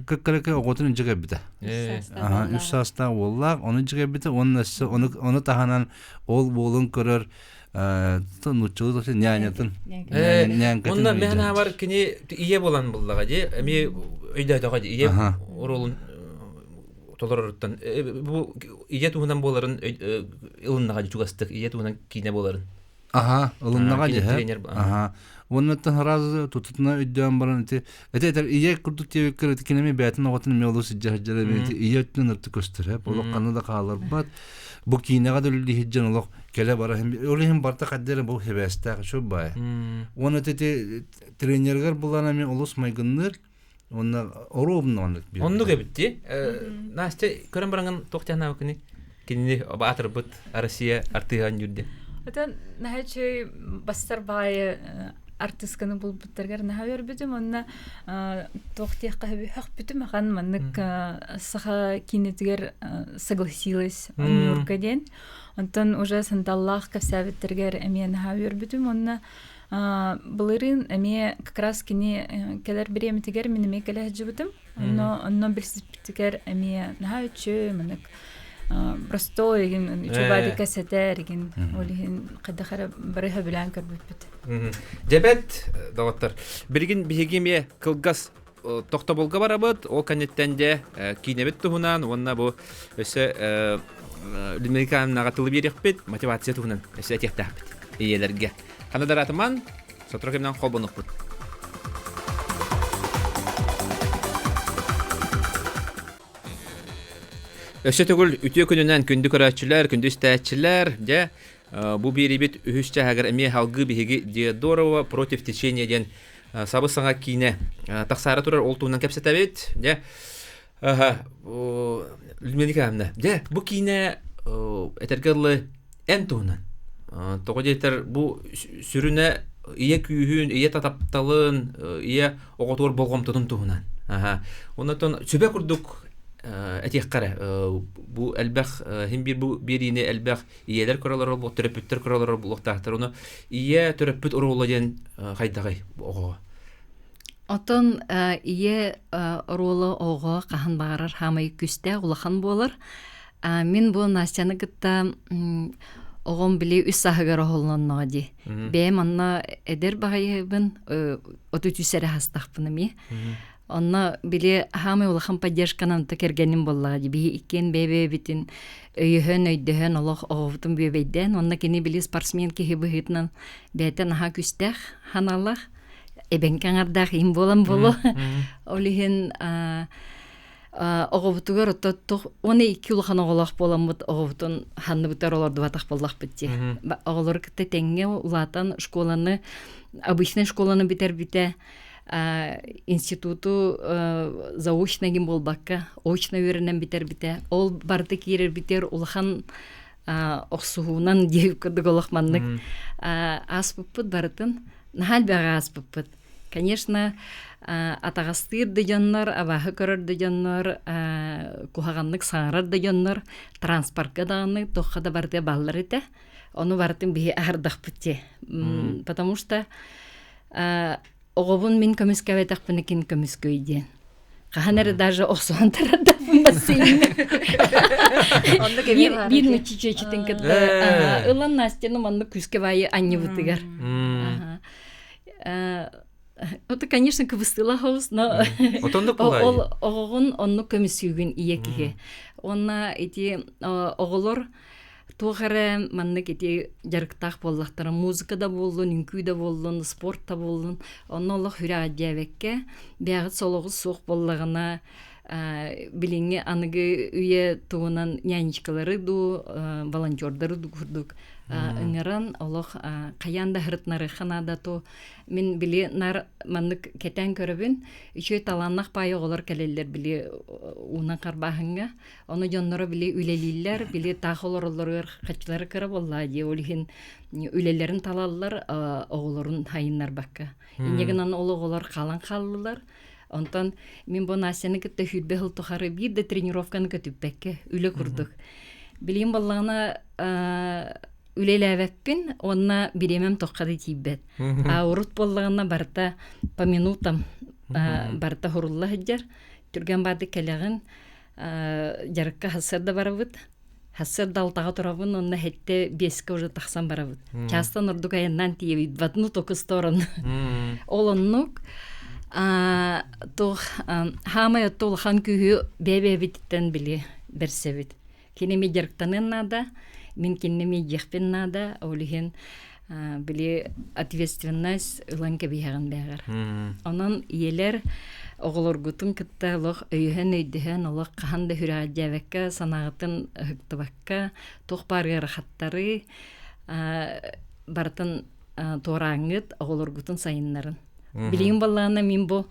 кеккелеке оготун жыга бите. 3 саста оллар, оны жыга бите, оны таханан ол болун көрөр. Тонучу да нянятын.
Онда мен бар кини ие болан буллага же, эми өйдө дага ие ролун толорорттан. Бу ие туунан боларын ылыннага жугастык, ие туунан кине боларын.
Ылыннага же. Оннан раз тутутна өйдөн баран эте ие курдук тебек керет кинеме бәтин оготун мелус жажжара бити ие өттүн ырты көстөр. Болок канада калар бат. Bu kinega da lili hijjan olok kele bara hem olihim barta kaddere bu hebesta şu bay. Onu tete trenerler bulana men olus maygınlar. Onlar orobun onluk bir.
Onluk ebitti. Naste körün barangan toktana bakını. Kini abatır but Rusya artıyan yurdu.
Atan nahçı bastar bay артисканы булбуттаргар наха өрбүтүм онна тохтиякка хөх бүтүм ахан маннык саха кинетигер согласилась Нюрка ден. Онтон уже сандаллах кавсабиттергер эме наха өрбүтүм онна былырын эме как раз кини келер биремитигер минеме келе жибутум. Онно билсиптигер эме наха үчө маннык простой ген чубады кассетер ген олин кадахара барыха билан көрбүт.
Дебет доктор биргин бигеме кылгас тохта болга барабыт ол канеттенде кинебет туһунан онна бу өсө Американ нагатылы берекпет мотивация туһунан өсө тектапет иелерге канадаратман сотрогемнан колбонукпут. Өсө төгүл үтө күнүнөн күндү көрөчүлөр, күндү истәчилер, де бу бирибит үһүччө агар эме халгы биһиги Диодорова против течения ден сабы саңа кине таксары турар олтуунан кепсетебит, де Людмила, де бу кине этергелы энтуунан. Тогодетер бу сүрүнө ие күйүүн, ие татапталын, ие оготор болгомтудун туунан. Онотон сүбө курдук этеккара бу элбах химбир бу бирине элбах иелер коралар бу терапевттер коралар бу лохтактар уну ие терапевт уруладен хайдагай ого.
Отон ие ролы ого кахан багарар хамай күстә улахан болар. Мен бу Настяны гытта огон биле үс сахагар холланна ди. Бе манна эдер багайбын отүтүсәре хастахпыны ми. Онна биле хамы улахан поддержканан текергенин боллага би икен бебе битин өйһөн өйдөһөн олох оғутун бебейден онна кини били спортсмен кихибыһытнан бетен аха күстэх ханалах эбенкаңардах им болан боло олиһин оғутугар оттоттук оны 2 улахан оголох боламыт оғутун ханны бутар олорду батах боллах битти оголор кытта теңге улатан школаны обычный школаны битер бите институту заочнагин болбакка очно өренен битер бите ол барды кирер битер улахан оксуунан дип кырдык олохманнык аспыппыт бартын нахал бага аспыппыт. Конечно, атагастыр дегеннер, абахы көрөр дегеннер, кухаганнык саңарар дегеннер, транспортка даганы тохада барды баллар ите. Ону бартын бии ардах битти. Потому что оғобун мен көміскәветақ пынекин көміскөйден. Қағанары даже оқсуан тарадапын бассейні. Bir нөчі чөчітін кітті. Үлан Настяны манны күске байы анне бұтығар. Это, конечно, кывыстыла хаус, но оғығын онны көміскөйгін иекіге. Онна эти оғылар Туғары манны кеті жарықтақ боллақтары музыкада болдun, үнкүйда болдun, спортта болдun. Оны олық хүрі адиявекке бәғыт солығы соқ боллағына билинге аныгы үйе туғынан нянечкалары ду, волонтердары ду күрдік. Үңіран олық қаянда хырытнары қанада ту. Мен біле нар маннык кетен көрібін, үші таланнақ байы олар кәлелер біле уынан қарбағынға. Оны жонлары біле үлелейлер, біле тақылар олар қачылары кірі болла де, олығын үлелерін талалылар, оғыларын хайынлар баққа. Енегінен олар қалан қалылар. Онтан мен бұл Настяны кітті хүлбе ғыл тұқары бір де тренировканы көтіп бәкке үлі күрдік. Білейін болағына үлеләвәппін, онна биремем тоққады тейбет. Урут болағына барта по минутам барта хұрулла хыджар. Түрген барды кәліғін жарыққа хасырда барабыд. Хасырда алтаға тұрабын, онна хетте беске уже тақсан барабыд. Частан ұрдық айыннан тейбет, в одну только сторону. Ол оннук хамай оттол хан күйі бәбе беттен біле берсебет. Кенеме жарықтанын нада, мен кенеме жекпен нада, олығын біле ответственность ұланка бейхаған бәғар. Онан елер оғылыр ғытын кітті олық өйхен өйдіхен олық қағанды хүрі әдәвәкка, санағытын үктібәкка, тоқ бары рахаттары бартын тораңыт оғылыр ғытын сайынларын. Билейін балағына мен бұл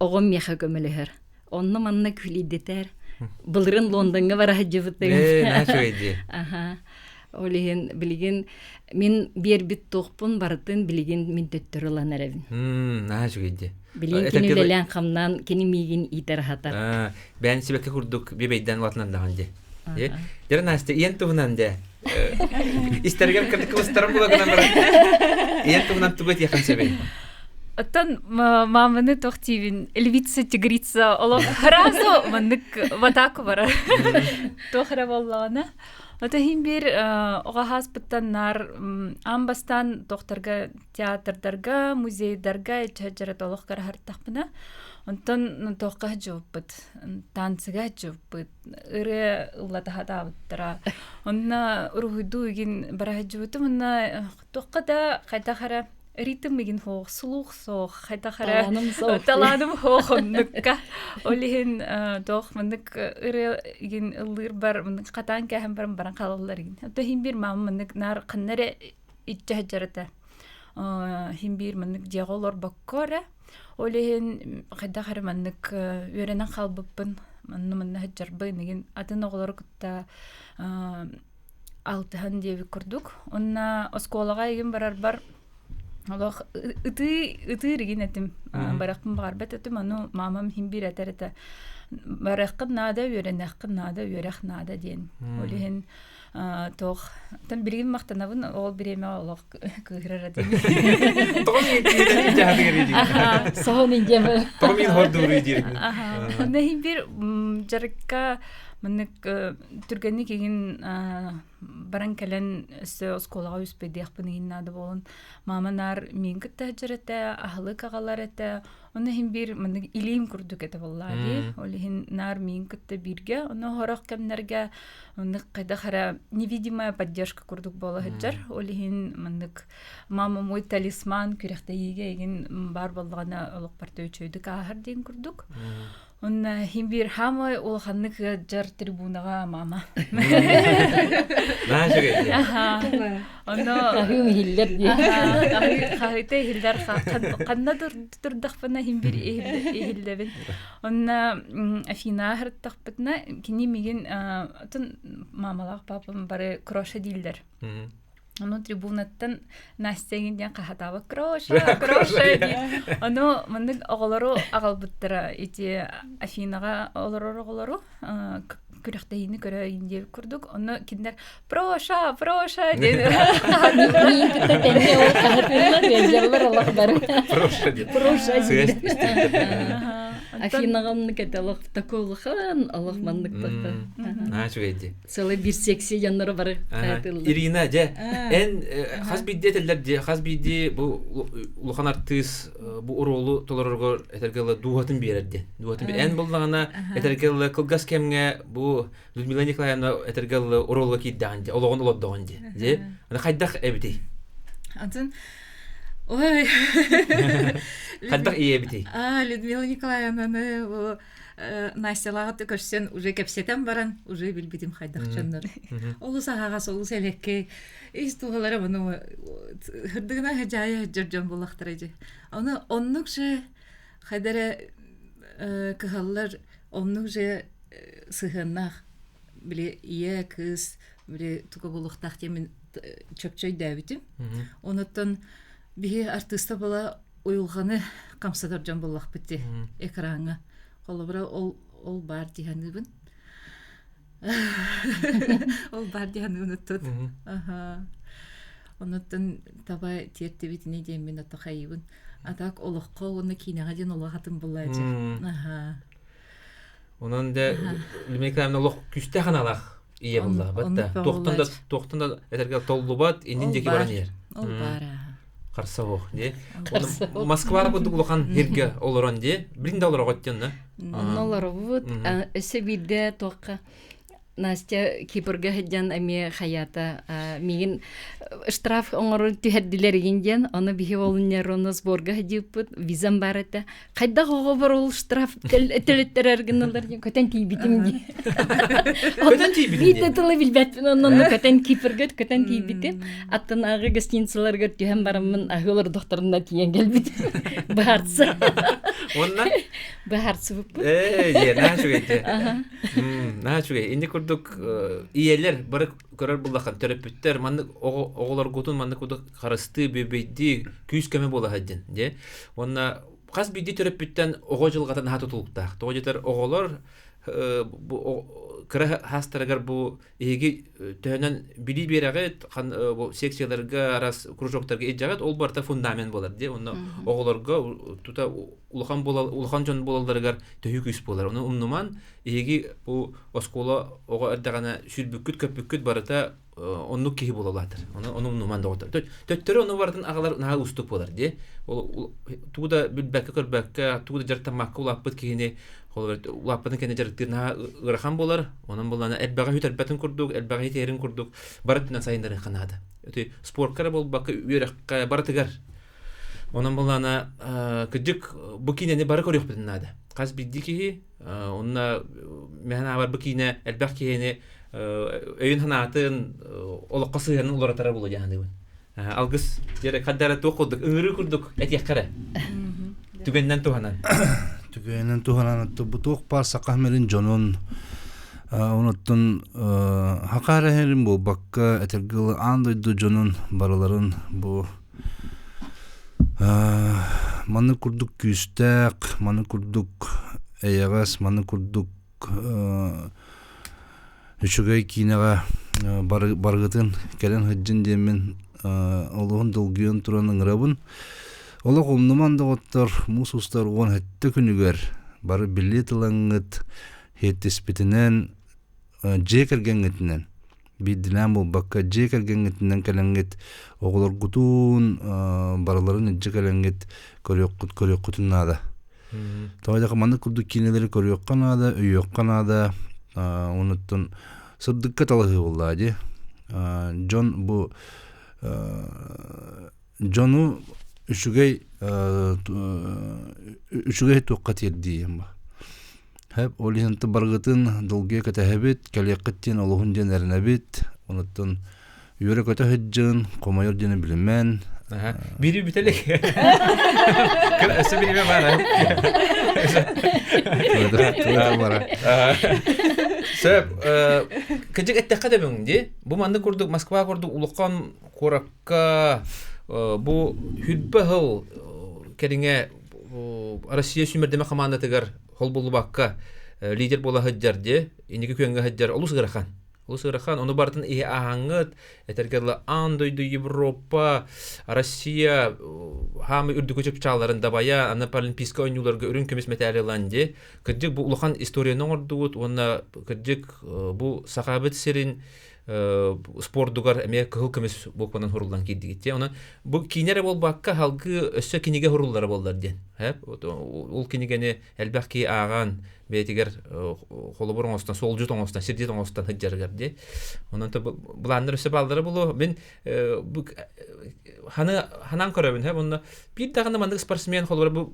оғым меха көмілігір. Онны манна күлейдетер. Бұлырын Лондонға бара жывыттың. Олиген билигин мен бербит тоқпун бартын билигин мен төттөрөлан эребин.
Наа жүгейди.
Билигин кини лелен камнан кини мигин итер хатар.
Ben sebekке курдук бебейден ватнан даган де. Дер Настя, иен тугунан де. Истергер кырдык устарым булагынан бар. Иен тугунан тугат яхан себей.
Оттан маманы тохтивин львица, тигрица, олох разу маннык ватаку бара. Тохра боллана. Ота химбир оғахас бұттаннар амбастан тоқтарға театрдарга, музейдарга чаджарат олох карахартақпына. Онтан тоққа жоппыт, танцыга жоппыт, ыры ұлатахата абыттыра. Онна ұрғыду егін бара жоппыты, онна тоққа да қайта ритм егін хоқ, сұлуқ соқ, қайта таланым хоқ онныққа. Олеген тоқ мұндық ыры егін ұлыр бар, мұндық қатан кәхін баран қалылар егін. Ота химбир мамы мұндық нар қыннары итча жарыта. Химбир мұндық диағолар баққора. Олеген қайда қарыманнык өренен қалбыппын, мұнны хаджарбын, еген атын оғылары күтті алтыхан деуі күрдік. Онна осколаға еген барар бар, олық үті реген әтім, барақпын бағар бәт әтім, оны мамам химбир әтер әті. Бараққын нада, өренәққын нада, өрәқ нада дейін. Олеген тоқ. Тан білген мақтанабын, ол біреме олық күгірер әдемі.
Тоғын ең жағы кереді.
Соғын индемі.
Тоғын ең хорды ұры дейірі.
Нәхин бір жарыққа мұнық түргенні кеген баран кәлін өсі осколаға өспейді яқпын еген нады болын. Маманар мен күтті жарыты, ағылы қағалар әті. Оны хин бир мұнық илейм күрдік әті боллады. Олы хин нар мен күтті бірге. Оны хорақ кәмнерге мұнық қайда қара невидимая поддержка күрдік болы ғаджар. Олы хин мұнық мама мой талисман күректі еге еген бар болғана олық парты өчөйдік ағыр дейін күрдік. Онна хин бир хамай ол ханнык жар трибунаға мама.
Наа жүгейді.
Онна
Қағым хиллер дей.
Қағыты хиллер қанна тұрдақпына хин бир ehildebin. Онна Афина ағырттақпытына кені меген мамалақ папам бары кроша дейілдер. Оно трибунаттан Настягинден қахатабы кроша дейді. Оно мұндық оғылару ағалбыттыра. Эти Афинаға оғылару күріқтейіні көрейінде көрдік. Оны кендер проша дейді.
Мен күтті тәнге ол қағатылар, ежерлер олақ бары.
Проша дейді.
Проша дейді. Афинаға мұнық әті олақ таколыған, олақ мандық тақты.
Наа жүгейді.
Солай бір секси жанлары бары қағатылар.
Ирина, эн хасбидде теллерде хасбидде бу улхан артыс бу уролу толорго этергела дуатын берерде. Дуатын эн буллагана этергела кылгас кемге бу Людмила Николаевна этергела уролга кидданде, ологон улоддонде. Же, ана хайдах эбити.
Антон ой.
Хайдах эбити.
Людмила Николаевна Настялаға көрсен уже кепсетен баран, уже білбедім хайдақ жандар. Олы сағағас, олы сәлекке, истуғалары бұны хүрдігіна жайы жүржен болақтыр еді. Оннық же хайдары кығалар, оннық же сығыннақ, біле ие кыз, біле тұғы болуқтақ демен чөпчөй дәбітім. Оныттан бігі артыста бола ойылғаны қамсадар жан болақ бітті экранға. Олабыра ол бар дегенібін. Ол бар дегенібін ұттыд. Оныттан табай тиетті бітіне дейін мен ұтты қайыбын. Атақ олыққа оны кейнеға ден олағатын болады.
Онын да Люмекаемна олық күсті қаналақ ие болла. Тоқтында әтергел толлы бат, енден декі баран ер.
Ол бар.
Қарса оқ, де. Москвара бұдық ұлған ерге олыран, де. Білін да олар ғоттен, да?
Олар бұд, өсі бірде тоққа Настя Кипрга хеджан ами хаята мигин штраф оңору түһәддиләр гинден аны бихе олыннар оны сборга хедиппут визам барата кайда гого бар ул штраф телеттерер геннәләр көтән тибитим ди
көтән тибитим
бит тәле билбәт аны көтән Кипрга көтән тибитим аттан агы гостиницаларга түһәм барамын агылар докторына тигән гәлбит барса
Онна
Бахарсыбып.
Нахачугай. Инде курдук иелер бары көрөр буллахан төрөпүттер манны оголор гутун манны курдук карысты бебейди күз кеме бола хаддин де. Онна каз бидди төрөпүттен ого жылгатан хатутулуктак. Тожетер оголор кыра хастарагар бу эги төнөн били берагет бу секцияларга арас кружоктарга эжагат ол барта фундамент болар де. Онна оголорго тута улхан жон болалдаргар төһү күс болар. Оны умнуман эги бу оскола ого ардагана сүрбүккүт көпүккүт барата онну кихи болалатыр. Оны умнуман да отыр. Төттөрү оны бартын агалар наа устук болар де. Ол туда билбекке көрбекке туда жартамакка улаппыт кихини улаппытын кене жарыктырна ырахан болар. Онун булана элбага хүтәрбәтен курдук, элбага терин курдук. Барытынан сайындар канады. Өтө спорткара болбакка үйрәккә барытыгар. Онун булана кыжык бу кинени бары көрөк битнады. Каз биддики онна механа бар бу кине элбак киене өйүн ханатын олокка сыйган уларатара боло жаһанды. Алгыс жере каддара токудук, ыңыры курдук, этияккара. Түгенден туханан.
Түгенен туханан бу ток бар сакамерин жонун оноттун хакара херин бу бакка этергыл андойду жонун бараларын бу маны курдук күстәк, маны курдук эягас, маны курдук үчүгай кинага баргытын келен хыджын демен олугун долгуен туранын рабын олог умнуман доғыттар мусустар оған хетті күнігер бары билетылаңыт хеттеспетінен жекергенгетінен биддинен бұл бакка жекергенгетінен кәләңгет оғылар гутун бараларын эджи кәләңгет көрөккүтүн нада. Тойдака маны курду кинелери көрөккан нада, өйөккан нада, онуттун сырдыкка талығы боллади. Жон бу жону үчүгей туққа тердием ба. Хәп олиханты баргытын долге кәтәһәбет, кәлеккеттен олуғын ден әрінәбет, онуттан үйері көті хыджын, қомайыр дені білімен.
Бири бітелек. Өсі біліме бара. Сөп, кәжік әттәққа да бөңді. Бұ манды көрдік, Москва көрдік, ұлыққан қораққа, бұ хүлбі ғыл кәріңе Россия сүмірдеме қамандатығар хол болу баққа лидер бола хыджар де, енеге күйенге хыджар, олу сығырақан. Оны бартын ие ағаңыт, әтергерлі Андойды, Европа, Россия, хамы үрді көчіп чағаларында бая, аны паралимпийска ойнуларға үрін көмес мәтәлі ланде. Кірдік бұл ұлақан историяның ордуғыт, оны кірдік бұл сақабет серін спорттугар әме кығыл көмес болқанан хұрылдан кейдігітте. Бұл кейнері бол баққа халғы өссі кенеге хұрылдары болдар ден. Ол кенегені әлбәқ кей аған бәйтігер қолыбыр оңыстан, сол жүт оңыстан, сердет оңыстан хыджарығар де. Бұланыр өсі балдары болу. Мен ханан көрәбін. Bir дағында мандық спортсмен қолыбыр бұл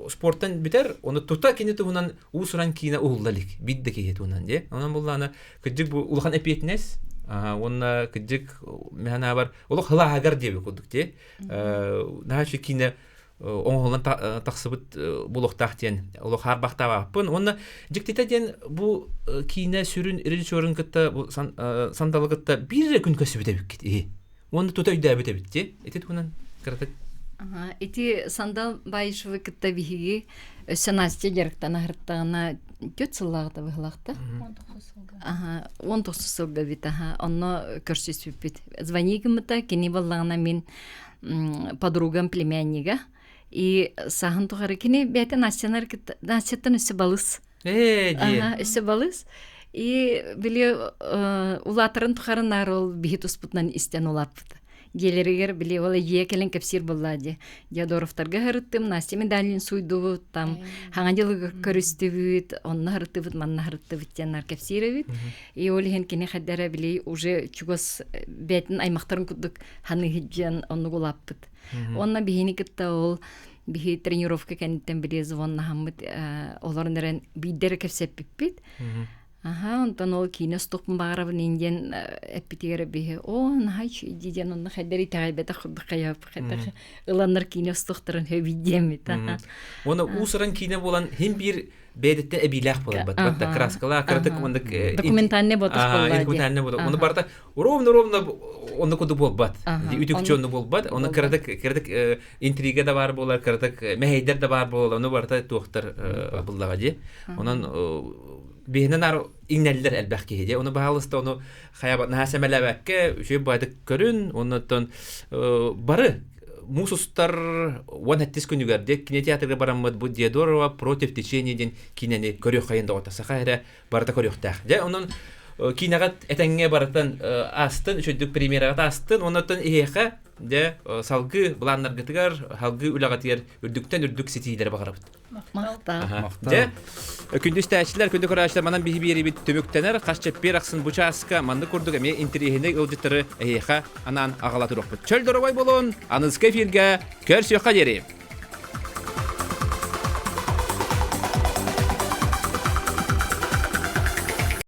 спорттан битер, оны тута кенеті ғынан ұсыран кейіне ұғылдалік, бидді кейеті ғынан де. Онан бұл күджік бұл ұлған әпетінес, оны күджік мәна бар, олық хыла ағар дебі күдік де. Нағашы кейіне оңғылан тақсыбыт бұл ұқтақтен, олық харбақта бақпын. Оны жіктеті ден бұл кейіне сүрін, режиссерін күтті, сандалы күтті бір күн көсі бітебік кеті. Оны тута үйді әбітебік де. Етет ғынан қыратық.
Эти сандал байшывы кытта бихиги өссөнасте жарыктана хырттагына төт сыллагыта выхлакта. 19 сылга бит, онно көрсөтүп. Звонигимта кини баллагына мен подругам племяннига и сахан тухары кини бете настянар настяттан өссө балыс. Өссө балыс. И биле улатырын тухарын нарыл бихит успутнан истен улапты. Гелерегер биле ол ие келен кепсир боллади. Дядоровтарга хырыттым, Настя медалин суйду, там хаңадылы көрүстүбүт, онна хырыттыбыт, манна хырыттыбыт тенар кепсировит. И ол хен кене хаддара биле уже чугос бетин аймактарын кудук ханы хиджан онну гулаппыт. Онна бихини кытта ол бихи тренировка кенеттен биле звонна хаммыт, оларын эрен биддер кепсеппиппит. Аха, онтон ол кинес топун багарабын инден эпитигере бихе. О, нахайч диден онны хайдери тайбета худды каяп хатах. Иланнар кинес тохтарын хөбидем та.
Оны усыран кине болан хим бир бедетте эбилах болар бат. Бат краскала кырдык ондык
документальный ботос болар.
Документальный ботос. Оны барда ровно оны куду болбат. Үтүкчөнү болбат. Оны кырдык интрига да бар болар, кырдык мехейдер да бар болар. Оны барда доктор буллага ди. Онан бейнен ар иннеллер әлбәк кейде. Оны бағалысты, оны хаябат нәсәмәләбәкке үші байдық көрін, онытын бары мусустар он әттес күнігерде кинотеатрға барамыд бұл Диадорова против течениеден кинені көрек қайында отасы қайра барда көректәқ. Оның кинағат әтәңге барытын астын, үшөйдік премьерағат астын, онытын еқі салғы бұланнарғытығар, халғы үлағатығар үрдік сетейлер бағарабыд.
Мақта.
Күндіз тәшілер, күнді көрәшілер манан бейі бит төмөктенер, қашчап бер ақсын бұчасқа манды көрдік әме интерегіне ұлжыттыры әйеқа анан ағалатыр оқпыд. Чөл дұрабай болуын, аныз кефирге көрсіоққа дерейм.